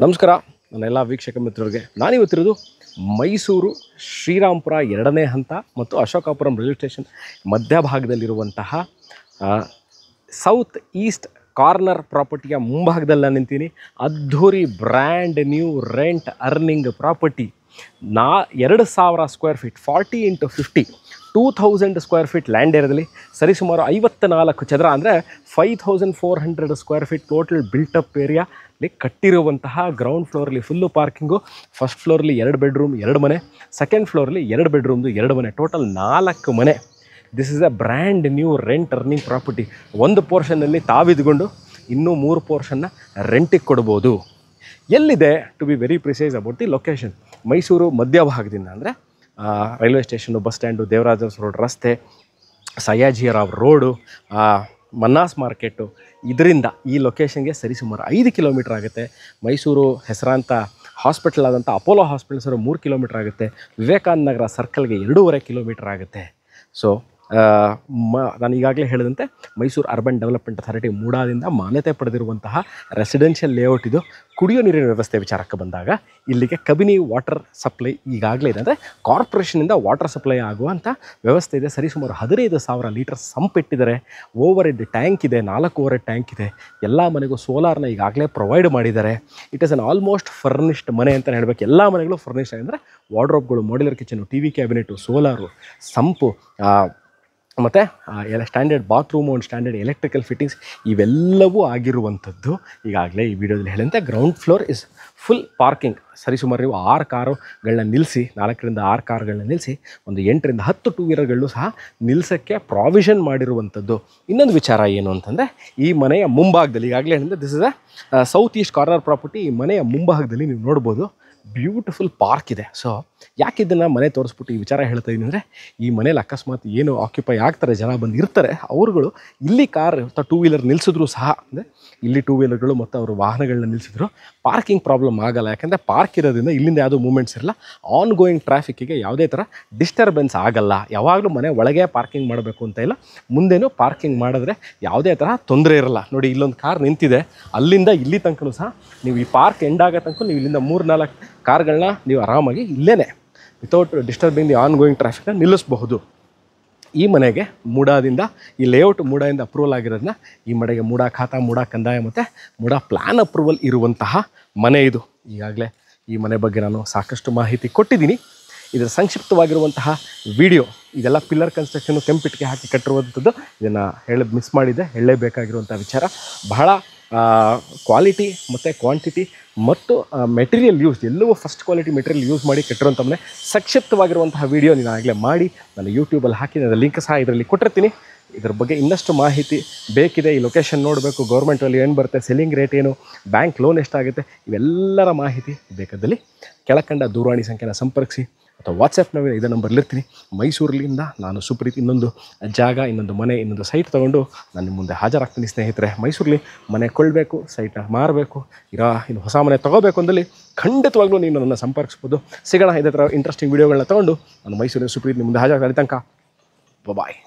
ನಮಸ್ಕಾರ ನನ್ನೆಲ್ಲ ವೀಕ್ಷಕ ಮಿತ್ರರಿಗೆ. ನಾನಿವತ್ತಿರೋದು ಮೈಸೂರು ಶ್ರೀರಾಮಪುರ 2ನೇ ಹಂತ ಮತ್ತು ಅಶೋಕಾಪುರಂ ರೈಲ್ವೆ ಸ್ಟೇಷನ್ ಮಧ್ಯಭಾಗದಲ್ಲಿರುವಂತಹ ಸೌತ್ ಈಸ್ಟ್ ಕಾರ್ನರ್ ಪ್ರಾಪರ್ಟಿಯ ಮುಂಭಾಗದಲ್ಲಿ ನಾನು ನಿಂತೀನಿ. ಅದ್ಧೂರಿ brand new rent earning property. 2,000 square feet 40 × 50 2,000 square feet land ಏರಿಯಾದಲ್ಲಿ ಸರಿಸುಮಾರು 54 ಚದರ ಅಂದರೆ 5,400 ಸ್ಕ್ವೇರ್ ಫೀಟ್ ಟೋಟಲ್ ಬಿಲ್ಟಪ್ ಏರಿಯಾಲಿ ಕಟ್ಟಿರುವಂತಹ ಗ್ರೌಂಡ್ ಫ್ಲೋರಲ್ಲಿ ಫುಲ್ಲು ಪಾರ್ಕಿಂಗು, ಫಸ್ಟ್ ಫ್ಲೋರಲ್ಲಿ 2 ಬೆಡ್ರೂಮ್ 2 ಮನೆ, ಸೆಕೆಂಡ್ ಫ್ಲೋರಲ್ಲಿ 2 ಬೆಡ್ರೂಮ್ದು 2 ಮನೆ, ಟೋಟಲ್ 4 ಮನೆ. This is a brand new rent earning property. ಒಂದು ಪೋರ್ಷನ್ನಲ್ಲಿ ತಾವಿದ್ಕೊಂಡು ಇನ್ನೂ 3 ಪೋರ್ಷನ್ನ ರೆಂಟಿಗೆ ಕೊಡ್ಬೋದು. ಎಲ್ಲಿದೆ to be very precise about the location, Mysuru ಮಧ್ಯಭಾಗದಿಂದ ಅಂದರೆ railway station, bus stand, Devaraj Urs road ರಸ್ತೆ, ಸಯ್ಯಾಜಿರಾವ್ ರೋಡು, ಮನ್ನಾಸ್ ಮಾರ್ಕೆಟು, ಇದರಿಂದ ಈ ಲೊಕೇಶನ್ಗೆ ಸರಿಸುಮಾರು 5 ಕಿಲೋಮೀಟ್ರ್ ಆಗುತ್ತೆ. ಮೈಸೂರು ಹೆಸರಾಂತ ಹಾಸ್ಪಿಟಲ್ ಆದಂಥ ಅಪೋಲೋ ಹಾಸ್ಪಿಟಲ್ ಸರ್ 3 ಕಿಲೋಮೀಟ್ರ್ ಆಗುತ್ತೆ. ವಿವೇಕಾನಂದ ನಗರ ಸರ್ಕಲ್ಗೆ 2.5 ಕಿಲೋಮೀಟ್ರ್ ಆಗುತ್ತೆ. ಸೊ ನಾನು ಈಗಾಗಲೇ ಹೇಳಿದಂತೆ ಮೈಸೂರು ಅರ್ಬನ್ ಡೆವಲಪ್ಮೆಂಟ್ ಅಥಾರಿಟಿ ಮೂಡಾದಿಂದ ಮಾನ್ಯತೆ ಪಡೆದಿರುವಂತಹ ರೆಸಿಡೆನ್ಷಿಯಲ್ ಲೇಔಟ್ ಇದು. ಕುಡಿಯೋ ನೀರಿನ ವ್ಯವಸ್ಥೆ ವಿಚಾರಕ್ಕೆ ಬಂದಾಗ ಇಲ್ಲಿಗೆ ಕಬಿನಿ ವಾಟರ್ ಸಪ್ಲೈ ಈಗಾಗಲೇ ಇದೆ, ಅಂದರೆ ಕಾರ್ಪೊರೇಷನಿಂದ ವಾಟರ್ ಸಪ್ಲೈ ಆಗುವಂಥ ವ್ಯವಸ್ಥೆ ಇದೆ. ಸರಿಸುಮಾರು 15,000 ಲೀಟರ್ ಸಂಪ್ ಇಟ್ಟಿದ್ದಾರೆ. ಓವರ್ ಹೆಡ್ ಟ್ಯಾಂಕ್ ಇದೆ, 4 ಓವರ್ ಹೆಡ್ ಟ್ಯಾಂಕ್ ಇದೆ. ಎಲ್ಲ ಮನೆಗೂ ಸೋಲಾರ್ನ ಈಗಾಗಲೇ ಪ್ರೊವೈಡ್ ಮಾಡಿದ್ದಾರೆ. It is an almost furnished ಮನೆ ಅಂತಲೇ ಹೇಳಬೇಕು. ಎಲ್ಲ ಮನೆಗಳು ಫರ್ನಿಶ್ಡ್ ಅಂದರೆ ವಾರ್ಡ್ರೋಬ್ಗಳು, modular kitchen, T V cabinet, solar, sump ಮತ್ತು ಎಲ್ಲ ಸ್ಟ್ಯಾಂಡರ್ಡ್ ಬಾತ್ರೂಮು ಒಂದು ಸ್ಟ್ಯಾಂಡರ್ಡ್ ಎಲೆಕ್ಟ್ರಿಕಲ್ ಫಿಟ್ಟಿಂಗ್ಸ್ ಇವೆಲ್ಲವೂ ಆಗಿರುವಂಥದ್ದು. ಈಗಾಗಲೇ ಈ ವಿಡಿಯೋದಲ್ಲಿ ಹೇಳಿದಂತೆ ground floor is full parking. ಸರಿಸುಮಾರು ನೀವು 6 ಕಾರುಗಳನ್ನ ನಿಲ್ಲಿಸಿ, 4 ರಿಂದ 6 ಕಾರುಗಳನ್ನ ನಿಲ್ಲಿಸಿ, ಒಂದು 8 ರಿಂದ 10 ಟೂ ವೀಲರ್ಗಳನ್ನು ಸಹ ನಿಲ್ಲಿಸೋಕ್ಕೆ ಪ್ರಾವಿಷನ್ ಮಾಡಿರುವಂಥದ್ದು. ಇನ್ನೊಂದು ವಿಚಾರ ಏನು ಅಂತಂದರೆ, ಈ ಮನೆಯ ಮುಂಭಾಗದಲ್ಲಿ ಈಗಾಗಲೇ ಹೇಳಿದ್ರೆ this is a south east corner property. ಈ ಮನೆಯ ಮುಂಭಾಗದಲ್ಲಿ ನೀವು ನೋಡ್ಬೋದು ಬ್ಯೂಟಿಫುಲ್ ಪಾರ್ಕ್ ಇದೆ. ಸೊ ಯಾಕೆ ಇದನ್ನು ಮನೆ ತೋರಿಸ್ಬಿಟ್ಟು ಈ ವಿಚಾರ ಹೇಳ್ತಾ ಇದ್ದೀನಿ ಅಂದರೆ, ಈ ಮನೇಲಿ ಅಕಸ್ಮಾತ್ ಏನು ಆಕ್ಯುಪೈ ಆಗ್ತಾರೆ, ಜನ ಬಂದು ಇರ್ತಾರೆ, ಅವ್ರುಗಳು ಇಲ್ಲಿ ಕಾರ್ ಅಥವಾ ಟೂ ವೀಲರ್ ನಿಲ್ಲಿಸಿದ್ರು ಸಹ, ಅಂದರೆ ಇಲ್ಲಿ ಟೂ ವೀಲರ್ಗಳು ಮತ್ತು ಅವರು ವಾಹನಗಳನ್ನ ನಿಲ್ಲಿಸಿದ್ರು ಪಾರ್ಕಿಂಗ್ ಪ್ರಾಬ್ಲಮ್ ಆಗಲ್ಲ. ಯಾಕೆಂದರೆ ಪಾರ್ಕ್ ಇರೋದ್ರಿಂದ ಇಲ್ಲಿಂದ ಯಾವುದೂ ಮೂಮೆಂಟ್ಸ್ ಇರಲ್ಲ. ಆನ್ ಗೋಯಿಂಗ್ ಟ್ರಾಫಿಕ್ಕಿಗೆ ಯಾವುದೇ ಥರ ಡಿಸ್ಟರ್ಬೆನ್ಸ್ ಆಗಲ್ಲ. ಯಾವಾಗಲೂ ಮನೆ ಒಳಗೆ ಪಾರ್ಕಿಂಗ್ ಮಾಡಬೇಕು ಅಂತ ಇಲ್ಲ, ಮುಂದೆನೂ ಪಾರ್ಕಿಂಗ್ ಮಾಡಿದ್ರೆ ಯಾವುದೇ ಥರ ತೊಂದರೆ ಇರಲ್ಲ. ನೋಡಿ, ಇಲ್ಲೊಂದು ಕಾರ್ ನಿಂತಿದೆ, ಅಲ್ಲಿಂದ ಇಲ್ಲಿ ತನಕ ಸಹ ನೀವು ಈ ಪಾರ್ಕ್ ಎಂಡ್ ಆಗೋ ತನಕ ನೀವು ಇಲ್ಲಿಂದ 3-4 ಕಾರ್ಗಳನ್ನ ನೀವು ಆರಾಮಾಗಿ ಇಲ್ಲೇ without disturbing the ongoing ಟ್ರಾಫಿಕ್ನ ನಿಲ್ಲಿಸಬಹುದು. ಈ ಮನೆಗೆ ಮೂಡಾದಿಂದ, ಈ ಲೇಔಟ್ ಮೂಡಾದಿಂದ ಅಪ್ರೂವಲ್ ಆಗಿರೋದನ್ನ ಈ ಮನೆಗೆ ಮೂಡಾ ಖಾತಾ, ಮೂಡಾ ಕಂದಾಯ ಮತ್ತು ಮೂಡಾ ಪ್ಲ್ಯಾನ್ ಅಪ್ರೂವಲ್ ಇರುವಂತಹ ಮನೆ ಇದು. ಈಗಾಗಲೇ ಈ ಮನೆ ಬಗ್ಗೆ ನಾನು ಸಾಕಷ್ಟು ಮಾಹಿತಿ ಕೊಟ್ಟಿದ್ದೀನಿ. ಇದರ ಸಂಕ್ಷಿಪ್ತವಾಗಿರುವಂತಹ ವಿಡಿಯೋ, ಇದೆಲ್ಲ ಪಿಲ್ಲರ್ ಕನ್ಸ್ಟ್ರಕ್ಷನು ಕೆಂಪಿಟ್ಟಿಗೆ ಹಾಕಿ ಕಟ್ಟಿರುವಂಥದ್ದು. ಇದನ್ನು ಮಿಸ್ ಮಾಡಿದೆ, ಹೇಳಲೇಬೇಕಾಗಿರುವಂಥ ವಿಚಾರ. ಬಹಳ ಕ್ವಾಲಿಟಿ ಮತ್ತು ಕ್ವಾಂಟಿಟಿ ಮತ್ತು ಮೆಟೀರಿಯಲ್ ಯೂಸ್ ಎಲ್ಲವೂ ಫಸ್ಟ್ ಕ್ವಾಲಿಟಿ ಮೆಟೀರಿಯಲ್ ಯೂಸ್ ಮಾಡಿ ಕಟ್ಟಿರೋಂಥ ಮನೆ. ಸಂಕ್ಷಿಪ್ತವಾಗಿರುವಂತಹ ವಿಡಿಯೋ ನೀನು ಆಗಲೇ ಮಾಡಿ ನಾನು ಯೂಟ್ಯೂಬಲ್ಲಿ ಹಾಕಿ ಅದರ ಲಿಂಕ್ ಸಹ ಇದರಲ್ಲಿ ಕೊಟ್ಟಿರ್ತೀನಿ. ಇದ್ರ ಬಗ್ಗೆ ಇನ್ನಷ್ಟು ಮಾಹಿತಿ ಬೇಕಿದೆ, ಈ ಲೊಕೇಶನ್ ನೋಡಬೇಕು, ಗೌರ್ಮೆಂಟಲ್ಲಿ ಏನು ಬರುತ್ತೆ, ಸೆಲ್ಲಿಂಗ್ ರೇಟ್ ಏನು, ಬ್ಯಾಂಕ್ ಲೋನ್ ಎಷ್ಟಾಗುತ್ತೆ, ಇವೆಲ್ಲರ ಮಾಹಿತಿ ಬೇಕಾದಲ್ಲಿ ಕೆಳಕಂಡ ದೂರವಾಣಿ ಸಂಖ್ಯೆನ ಸಂಪರ್ಕಿಸಿ ಅಥವಾ ವಾಟ್ಸಪ್ನಲ್ಲಿ ಇದೇ ನಂಬರ್ಲಿರ್ತೀನಿ. ಮೈಸೂರಿನಿಂದ ನಾನು ಸುಪ್ರೀತ್ ಇನ್ನೊಂದು ಜಾಗ, ಇನ್ನೊಂದು ಮನೆ, ಇನ್ನೊಂದು ಸೈಟ್ ತೊಗೊಂಡು ನಾನು ನಿಮ್ಮ ಮುಂದೆ ಹಾಜರಾಗ್ತೀನಿ ಸ್ನೇಹಿತರೆ. ಮೈಸೂರಲ್ಲಿ ಮನೆ ಕೊಳ್ಳಬೇಕು, ಸೈಟ್ನ ಮಾರಬೇಕು, ಇನ್ನು ಹೊಸ ಮನೆ ತೊಗೋಬೇಕು ಅಂದಲ್ಲಿ ಖಂಡಿತವಾಗ್ಲೂ ನೀವು ನನ್ನನ್ನು ಸಂಪರ್ಕಿಸ್ಬೋದು. ಸಿಗೋಣ ಇದೇ ಥರ ಇಂಟ್ರೆಸ್ಟಿಂಗ್ ವೀಡಿಯೋಗಳನ್ನ ತೊಗೊಂಡು ನಾನು ಮೈಸೂರಿನ ಸುಪ್ರೀತ್ ನಿಮ್ಮ ಮುಂದೆ ಹಾಜರಾಗ್ತೀನಿ. ತನಕ ಬಾಯ್.